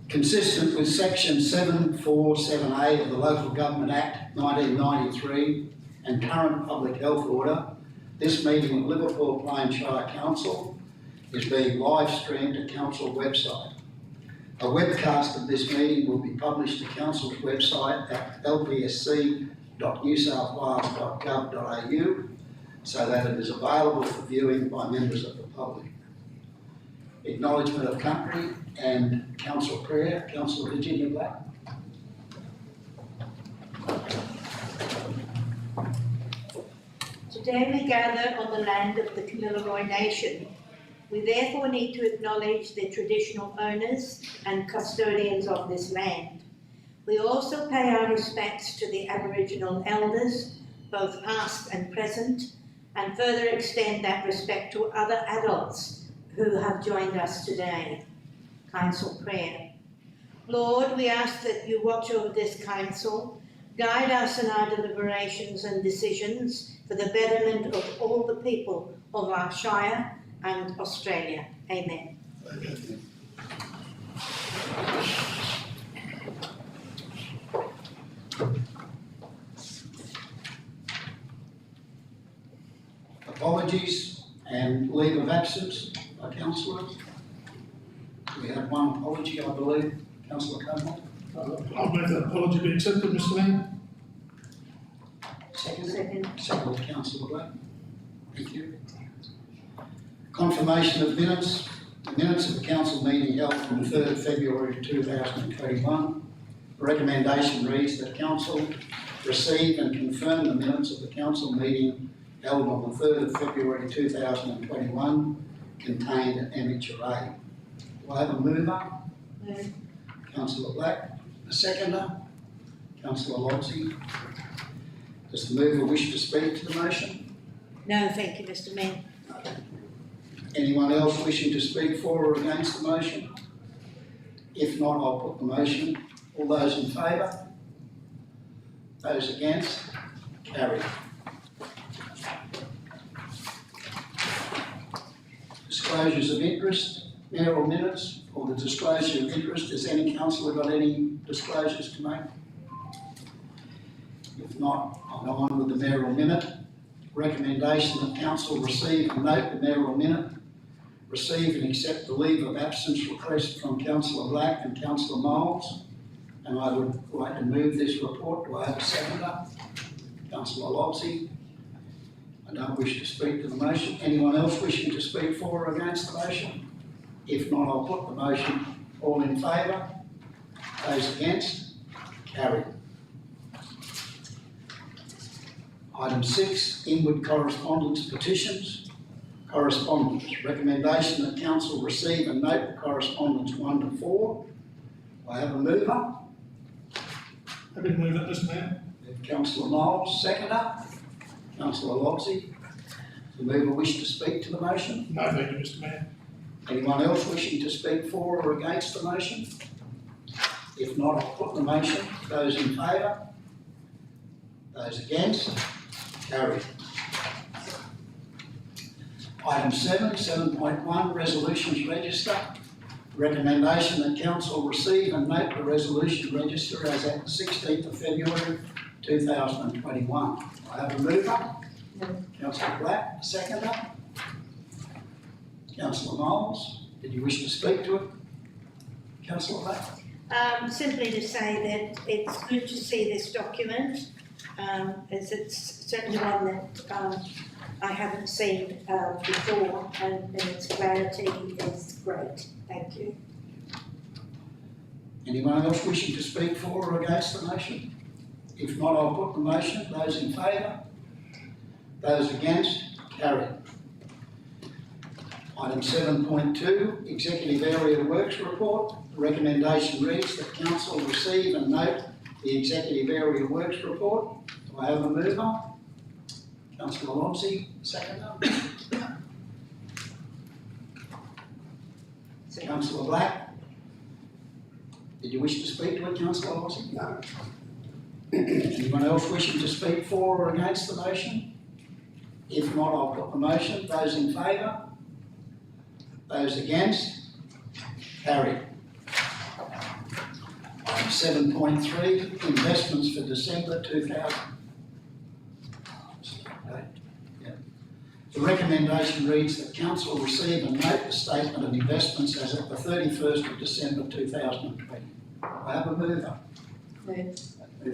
Consistent with section 747A of the Local Government Act 1993 and current public health order, this meeting of Liverpool Plains Shire Council is being live streamed at Council website. A webcast of this meeting will be published to Council's website at lpsc.newsouthwales.gov.au so that it is available for viewing by members of the public. Acknowledgement of country and council prayer. Councillor Virginia Black. Today we gather on the land of the Kamilaroi Nation. We therefore need to acknowledge the traditional owners and custodians of this land. We also pay our respects to the Aboriginal elders, both past and present, and further extend that respect to other adults who have joined us today. Council prayer. Lord, we ask that you watch over this council, guide us in our deliberations and decisions for the betterment of all the people of our Shire and Australia. Amen. Apologies and leave of absence by councillors. We have one apology, I believe. Councillor Cunningham. I move that apology be accepted, Mr. Mayor. Second Councillor Black. Thank you. Confirmation of minutes. The minutes of the council meeting held on the 3rd of February 2021. The recommendation reads that council receive and confirm the minutes of the council meeting held on the 3rd of February 2021 contained an MHRA. Do I have a mover? No. Councillor Black. A seconder? Councillor Lodsey. Does the mover wish to speak to the motion? No, thank you, Mr. Mayor. Anyone else wishing to speak for or against the motion? If not, I'll put the motion. All those in favour? Those against? Carried. Disclosures of interest, mayoral minutes, or the disclosure of interest. Has any councillor got any disclosures to make? If not, I'll go on with the mayoral minute. Recommendation that council receive and note the mayoral minute, receive and accept the leave of absence request from Councillor Black and Councillor Moles, and I would like to move this report. Do I have a seconder? Councillor Lodsey. I don't wish to speak to the motion. Anyone else wishing to speak for or against the motion? If not, I'll put the motion. All in favour? Those against? Carried. Item 6, inward correspondence petitions. Correspondence. Recommendation that council receive and note the correspondence 1 to 4. I have a mover. Happy to move that, Mr. Mayor. Councillor Moles, seconder. Councillor Lodsey. Does the mover wish to speak to the motion? No, thank you, Mr. Mayor. Anyone else wishing to speak for or against the motion? If not, I'll put the motion. Those in favour? Those against? Carried. Item 7, 7.1, resolutions register. Recommendation that council receive and note the resolution register as at the 16th of February 2021. I have a mover. No. Councillor Black, a seconder. Councillor Moles, did you wish to speak to it? Councillor Black. Simply to say that it's good to see this document, as it's certainly one that I haven't seen before, and its clarity is great. Thank you. Anyone else wishing to speak for or against the motion? If not, I'll put the motion. Those in favour? Those against? Carried. Item 7.2, Executive Area Works Report. The recommendation reads that council receive and note the Executive Area Works Report. Do I have a mover? Councillor Lodsey, seconder. Councillor Black. Did you wish to speak to it, Councillor Lodsey? No. Anyone else wishing to speak for or against the motion? If not, I'll put the motion. Those in favour? Those against? Carried. Item 7.3, investments for December 2000. The recommendation reads that council receive and note the statement of investments as at the 31st of December 2020. I have a mover. Move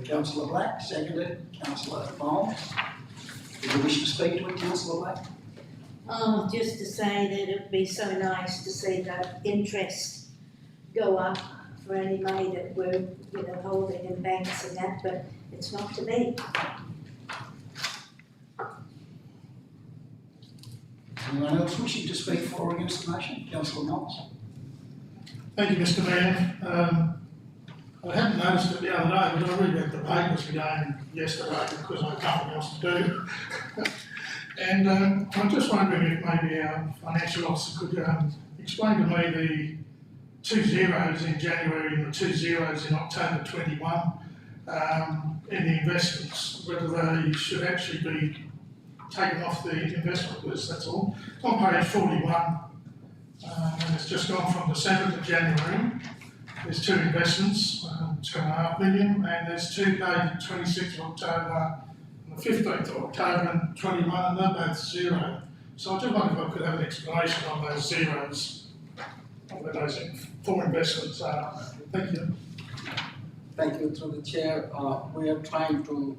Councillor Black, seconded Councillor Miles. Do you wish to speak to it, Councillor Black? Oh, just to say that it'd be so nice to see that interest go up for any money that we're, holding in banks and that, but it's not to be. Anyone else wishing to speak for or against the motion? Councillor Miles. Thank you, Mr Mayor. I hadn't noticed it the other day, but I reread the papers again yesterday because I had nothing else to do. And I'm just wondering if maybe our financial officer could explain to me the 2 zeros in January and the 2 zeros in October 21 in the investments, whether they should actually be taken off the investment list, that's all. It's on page 41, and it's just gone from December to January. There's 2 investments, 2.5 million, and there's 2 dated 26th of October and the 15th of October and 21, and they're both 0. So I just wonder if I could have an explanation on those zeros, where those 4 investments are. Thank you. Thank you. Through the chair, we are trying to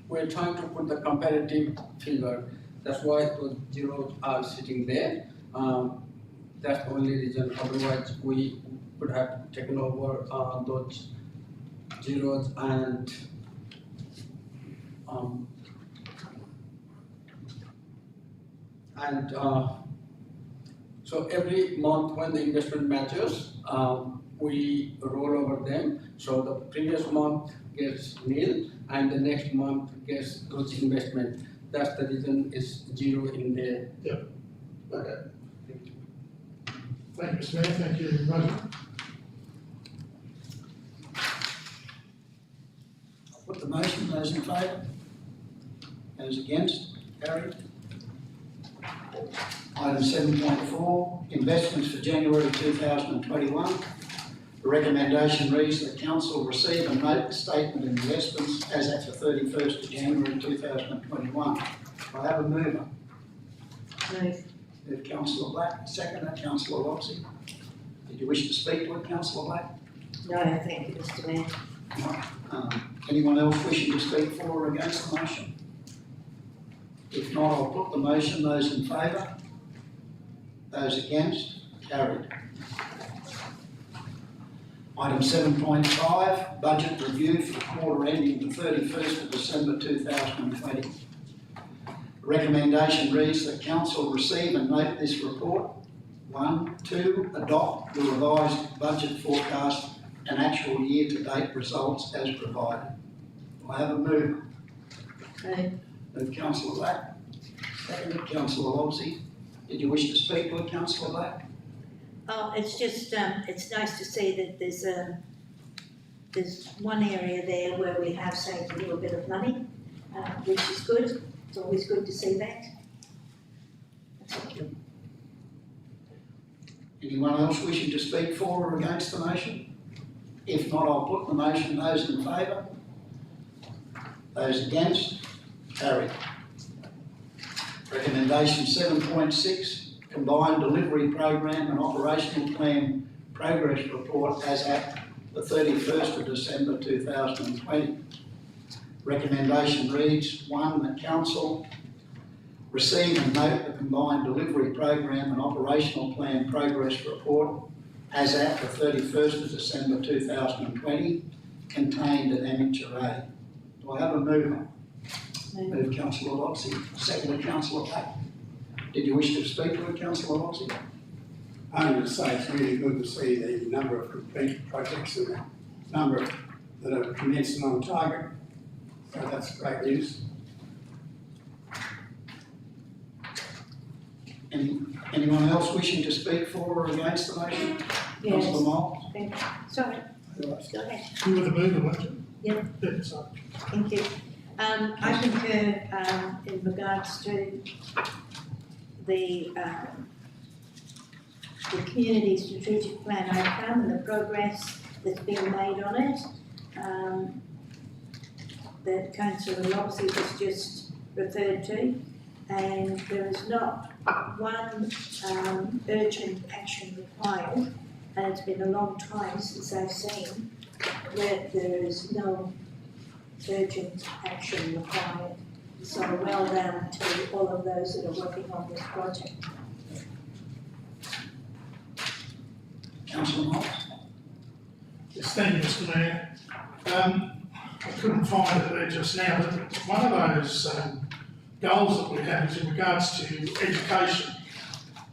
put the comparative figure. That's why those zeros are sitting there. That's the only reason. Otherwise, we could have taken over those zeros and so every month when the investment matches, we roll over them. So the previous month gets nil and the next month gets those investment. That's the reason it's 0 in there. Okay. Thank you, Mr Mayor. Thank you, Roger. I'll put the motion. Those in favour? Those against? Carried. Item 7.4, investments for January 2021. The recommendation reads that council receive and note the statement of investments as at the 31st of January 2021. I have a mover. Move. Move Councillor Black, seconder Councillor Loxley. Did you wish to speak to it, Councillor Black? No, thank you, Mr Mayor. Anyone else wishing to speak for or against the motion? If not, I'll put the motion. Those in favour? Those against? Carried. Item 7.5, budget review for the quarter ending the 31st of December 2020. Recommendation reads that council receive and note this report. 1, 2, adopt the revised budget forecast and actual year-to-date results as provided. I have a mover. Move. Move Councillor Black. Seconded Councillor Loxley. Did you wish to speak to it, Councillor Black? Oh, it's just, it's nice to see that there's one area there where we have saved a little bit of money, which is good. It's always good to see that. Thank you. Anyone else wishing to speak for or against the motion? If not, I'll put the motion. Those in favour? Those against? Carried. Recommendation 7.6, Combined Delivery Program and Operational Plan Progress Report as at the 31st of December 2020. Recommendation reads, 1, that council receive and note the Combined Delivery Program and Operational Plan Progress Report as at the 31st of December 2020, contained at Annexure A. Do I have a mover? Move Councillor Loxley, seconded Councillor Black. Did you wish to speak to it, Councillor Loxley? I'm going to say it's really good to see the number of complete projects and the number that are commenced and on target. So that's great news. Anyone else wishing to speak for or against the motion? Councillor Yes. Miles? Thank you. Sorry, go ahead. You were the mover, weren't you? Yeah. Yeah, sorry. Thank you. I concur, in regards to the community strategic plan outcome and the progress that's been made on it. That Councillor Loxley has just referred to, and there is not one urgent action required, and it's been a long time since I've seen that there is no urgent action required. So well done to all of those that are working on this project. Councillor Moss? Yes, thank you, Mr Mayor. I couldn't find it there just now, but one of those goals that we have is in regards to education.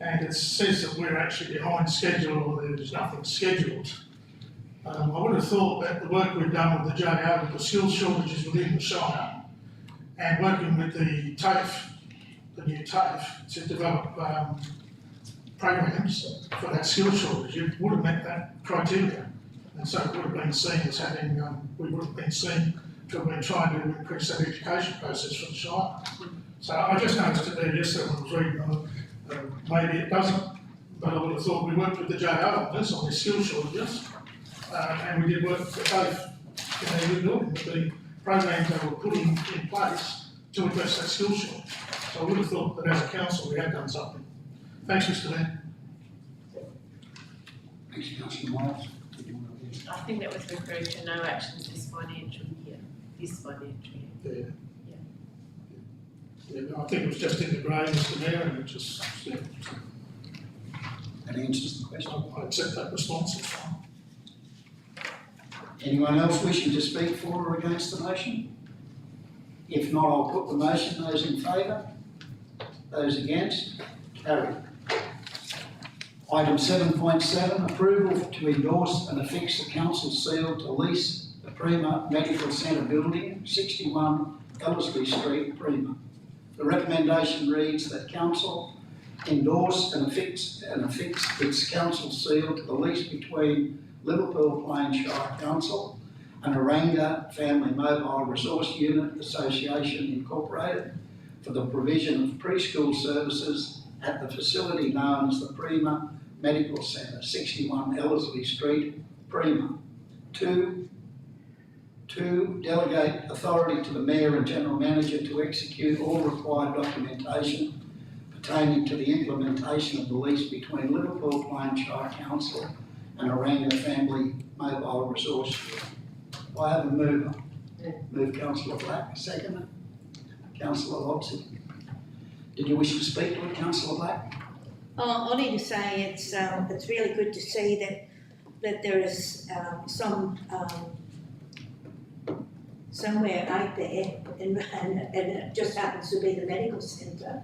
And it says that we're actually behind schedule, or there's nothing scheduled. I would have thought that the work we've done with the JO, with the skills shortages within the Shire, and working with the TAFE, the new TAFE, to develop programs for that skills shortage, it would have met that criteria. And so it would have been seen as having, we would have been seen to have been trying to increase that education process for the Shire. So I just noticed it there yesterday when I was reading, maybe it doesn't, but I would have thought we worked with the JO on this, on the skills shortages, and we did work with both in their new building with the programs they were putting in place to address that skills shortage. So I would have thought that as a council we had done something. Thanks, Mr Mayor. Thanks, Councillor Moss. I think that was referring to no actions this financial year, Yeah. Yeah, I think it was just in the grey, Mr Mayor, and it just, yeah, That answers the question. I accept that response, it's fine. Anyone else wishing to speak for or against the motion? If not, I'll put the motion. Those in favour? Those against? Carried. Item 7.7, approval to endorse and affix the council seal to lease the Prima Medical Centre building, 61 Ellerslie Street, Prima. The recommendation reads that council endorse and affix its council seal to the lease between Liverpool Plains Shire Council and Oranga Family Mobile Resource Unit Association Incorporated for the provision of preschool services at the facility known as the Prima Medical Centre, 61 Ellerslie Street, Prima. Two, delegate authority to the Mayor and General Manager to execute all required documentation pertaining to the implementation of the lease between Liverpool Plains Shire Council and Oranga Family Mobile Resource Unit. Do I have a mover? Move Councillor Black, second. Councillor Loxley. Did you wish to speak to it, Councillor Black? Only to say it's really good to see that there is somewhere out there, and it just happens to be the medical centre,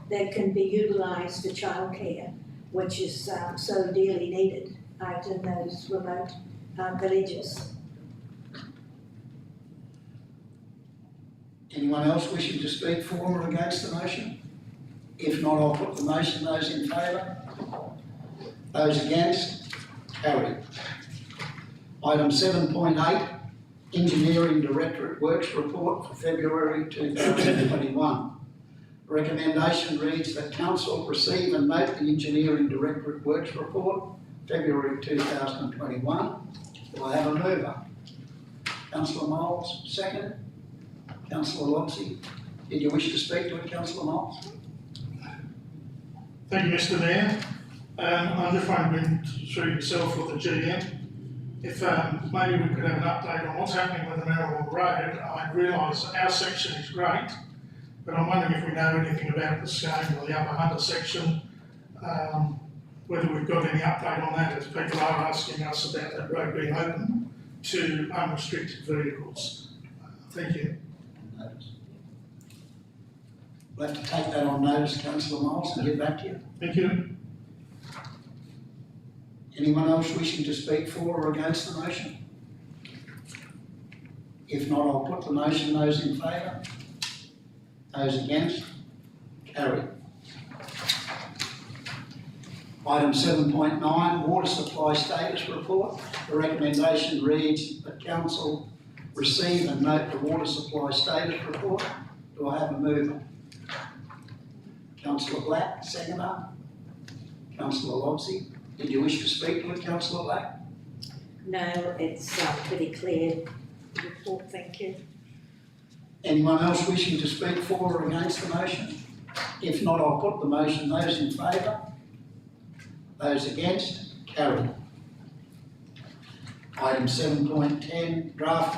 that can be utilised for childcare, which is so dearly needed out in those remote villages. Anyone else wishing to speak for or against the motion? If not, I'll put the motion. Those in favour? Those against? Carried. Item 7.8, Engineering Directorate Works Report for February 2021. Recommendation reads that Council receive and note the Engineering Directorate Works Report, February 2021. Do I have a mover? Councillor Moles, second. Councillor Loxley. Did you wish to speak to it, Councillor Moles? Thank you, Mr Mayor. I'm just wondering through yourself or the GM, if maybe we could have an update on what's happening with the Marriwell Road. I realise that our section is great, but I'm wondering if we know anything about the Scone or the Upper Hunter section, whether we've got any update on that, as people are asking us about that road being open to unrestricted vehicles. Thank you. Notice. We'll have to take that on notice, Councillor Moles, and get back to you. Thank you. Anyone else wishing to speak for or against the motion? If not, I'll put the motion. Those in favour? Those against? Carried. Item 7.9, Water Supply Status Report. The recommendation reads that Council receive and note the water supply status report. Do I have a mover? Councillor Black, seconder. Councillor Logsy, did you wish to speak to it, Councillor Black? No, it's pretty clear report, thank you. Anyone else wishing to speak for or against the motion? If not, I'll put the motion. Those in favour? Those against? Carried. Item 7.10, draft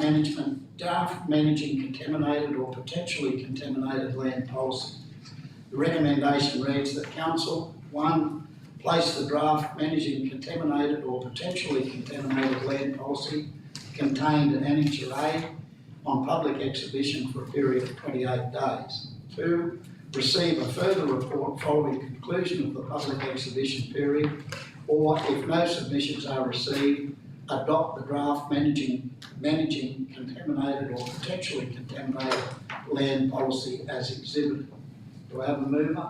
managing contaminated or potentially contaminated land policy. The recommendation reads that council, 1, place the draft managing contaminated or potentially contaminated land policy contained in Annexure A on public exhibition for a period of 28 days. 2, receive a further report following conclusion of the public exhibition period, or if no submissions are received, adopt the draft managing contaminated or potentially contaminated land policy as exhibited. Do I have a mover?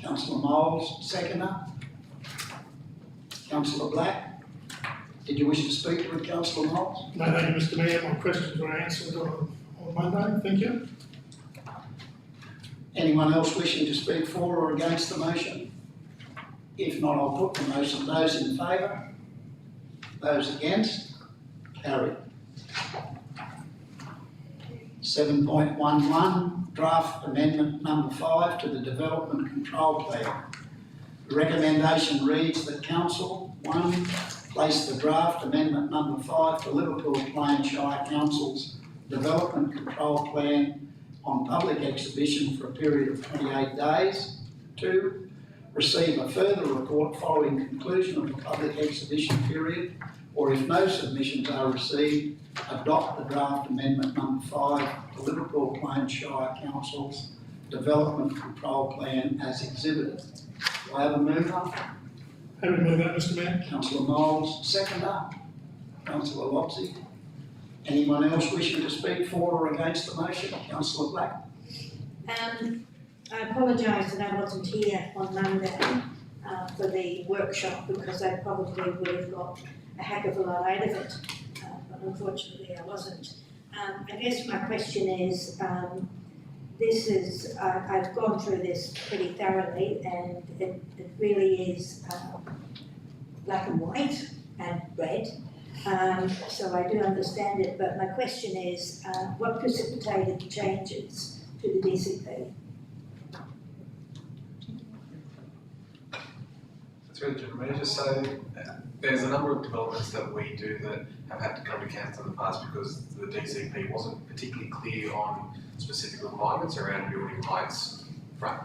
Councillor Moles, seconder. Councillor Black, did you wish to speak to it, Councillor Moles? No, thank you, Mr Mayor, my questions were answered on Monday, thank you. Anyone else wishing to speak for or against the motion? If not, I'll put the motion. Those in favour? Those against? Carried. 7.11, draft amendment number 5 to the Development Control Plan. The recommendation reads that council, 1, place the draft amendment number 5 to Liverpool Plains Shire Council's Development Control Plan on public exhibition for a period of 28 days. 2, receive a further report following conclusion of the public exhibition period, or if no submissions are received, adopt the draft amendment number 5 to Liverpool Plains Shire Council's Development Control Plan as exhibited. Do I have a mover? Happy to move that, Mr Mayor. Councillor Moles, seconder. Councillor Logsy. Anyone else wishing to speak for or against the motion? Councillor Black. I apologise that I wasn't here on Monday for the workshop because I probably would have got a heck of a lot out of it, but unfortunately I wasn't. I guess my question is, I've gone through this pretty thoroughly and it really is black and white and red. So I do understand it, but my question is, what precipitated the changes to the DCP? Through the general manager, so there's a number of developments that we do that have had to come to council in the past because the DCP wasn't particularly clear on specific requirements around building heights, front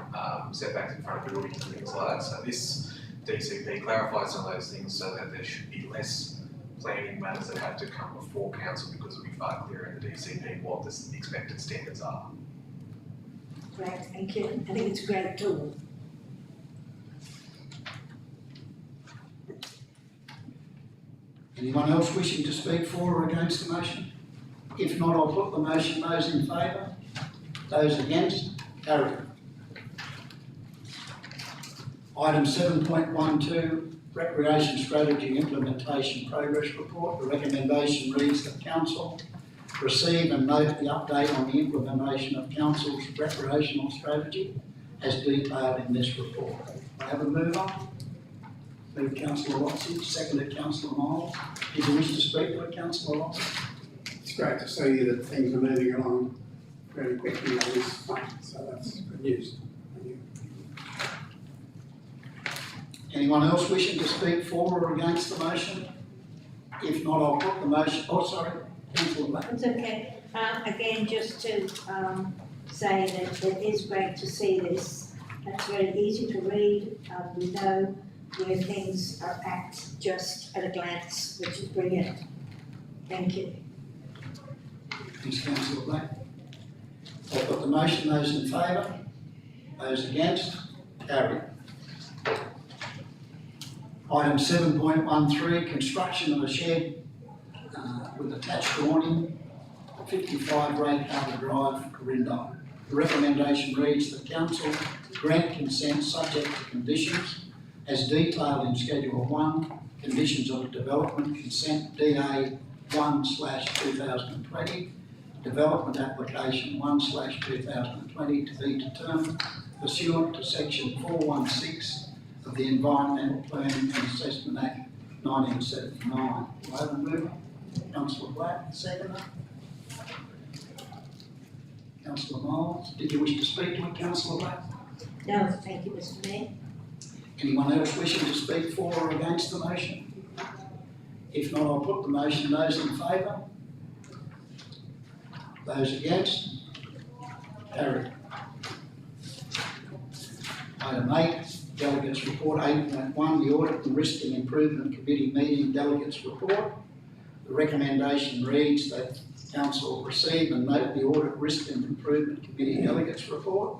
setbacks in front of buildings and things like that. So this DCP clarifies some of those things so that there should be less planning matters that have to come before council because it'll be far clearer in the DCP what the expected standards are. Great, thank you. I think it's a great tool. Anyone else wishing to speak for or against the motion? If not, I'll put the motion. Those in favour? Those against? Carried. Item 7.12, Recreation Strategy Implementation Progress Report. The recommendation reads that council receive and note the update on the implementation of council's recreational strategy as detailed in this report. I have a mover. Moved Councillor Lotsey, seconded Councillor Miles. Did you wish to speak to it, Councillor Lotsey? It's great to see that things are moving along very quickly on this front, so that's good news. Thank you. Anyone else wishing to speak for or against the motion? If not, I'll put the motion. Oh, sorry, Councillor Black. It's okay. Again, just to say that it is great to see this. It's very easy to read. We know where things are at just at a glance, which is brilliant. Thank you. Thanks, Councillor Black. I'll put the motion. Those in favour? Those against? Carried. Item 7.13, construction of a shed with attached awning, 55 Great Harbour Drive, Corinda. The recommendation reads that council grant consent subject to conditions as detailed in Schedule 1 conditions of development consent DA 1/2020, development application 1/2020 to be determined pursuant to section 416 of the Environmental Planning and Assessment Act 1979. Do I have a mover? Councillor Black, seconder. Councillor Miles, did you wish to speak to it, Councillor Black? No, thank you, Mr Mayor. Anyone else wishing to speak for or against the motion? If not, I'll put the motion. Those in favour? Those against? Carried. Item 8, Delegates Report 8.1, the Audit and Risk and Improvement Committee meeting Delegates Report. The recommendation reads that Council receive and note the Audit, Risk and Improvement Committee Delegates Report.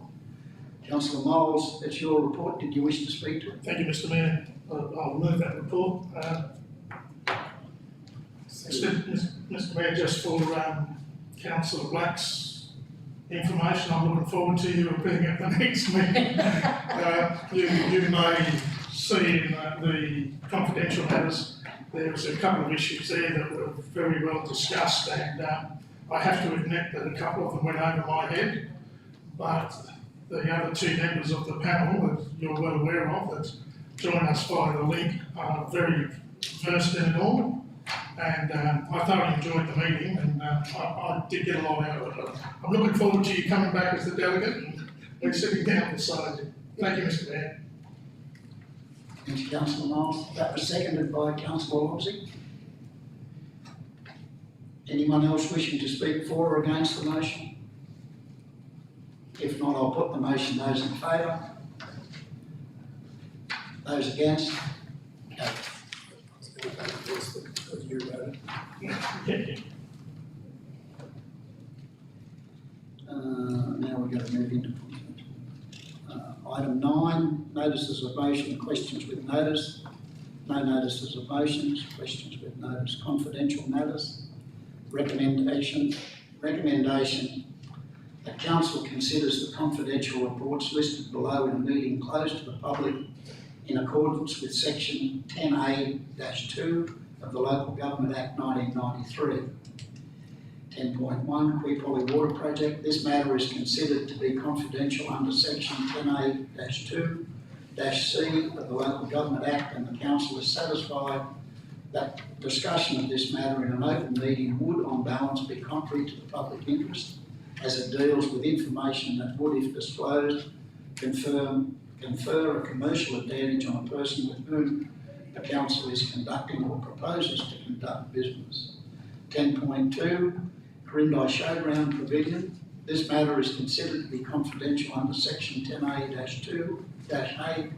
Councillor Miles, it's your report. Did you wish to speak to it? Thank you, Mr Mayor. I'll move that report. Mr Mayor, just for Councillor Black's information, I'm looking forward to you appearing at the next meeting. You may see in the confidential matters, there was a couple of issues there that were very well discussed, and I have to admit that a couple of them went over my head, but the other two members of the panel that you're well aware of that join us via the link are very versed in it all, and I thoroughly enjoyed the meeting, and I did get a lot out of it. I'm looking forward to you coming back as the delegate and we're sitting down beside you. Thank you, Mr Mayor. Thank you, Councillor Miles. That was seconded by Councillor Loxley. Anyone else wishing to speak for or against the motion? If not, I'll put the motion. Those in favour? Those against? Carried. Because you voted. Now we're going to move into item 9, notices of motion, questions with notice. No notices of motions, questions with notice, confidential matters. Recommendation that Council considers the confidential reports listed below in a meeting closed to the public in accordance with section 10A-2 of the Local Government Act 1993. 10.1, Quay Poly Water Project. This matter is considered to be confidential under section 10A-2-C of the Local Government Act, and the Council is satisfied that discussion of this matter in an open meeting would, on balance, be contrary to the public interest, as it deals with information that would, if disclosed, confer a commercial advantage on a person with whom the Council is conducting or proposes to conduct business. 10.2, Corindi Showground Pavilion. This matter is considered to be confidential under section 10A-2-A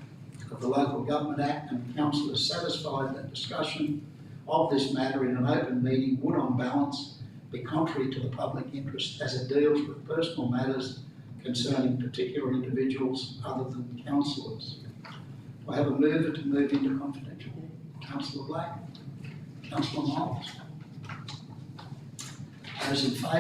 of the Local Government Act, and the Council is satisfied that discussion of this matter in an open meeting would, on balance, be contrary to the public interest, as it deals with personal matters concerning particular individuals other than councillors. Do I have a mover to move into confidential? Councillor Black? Councillor Miles? Those in favour?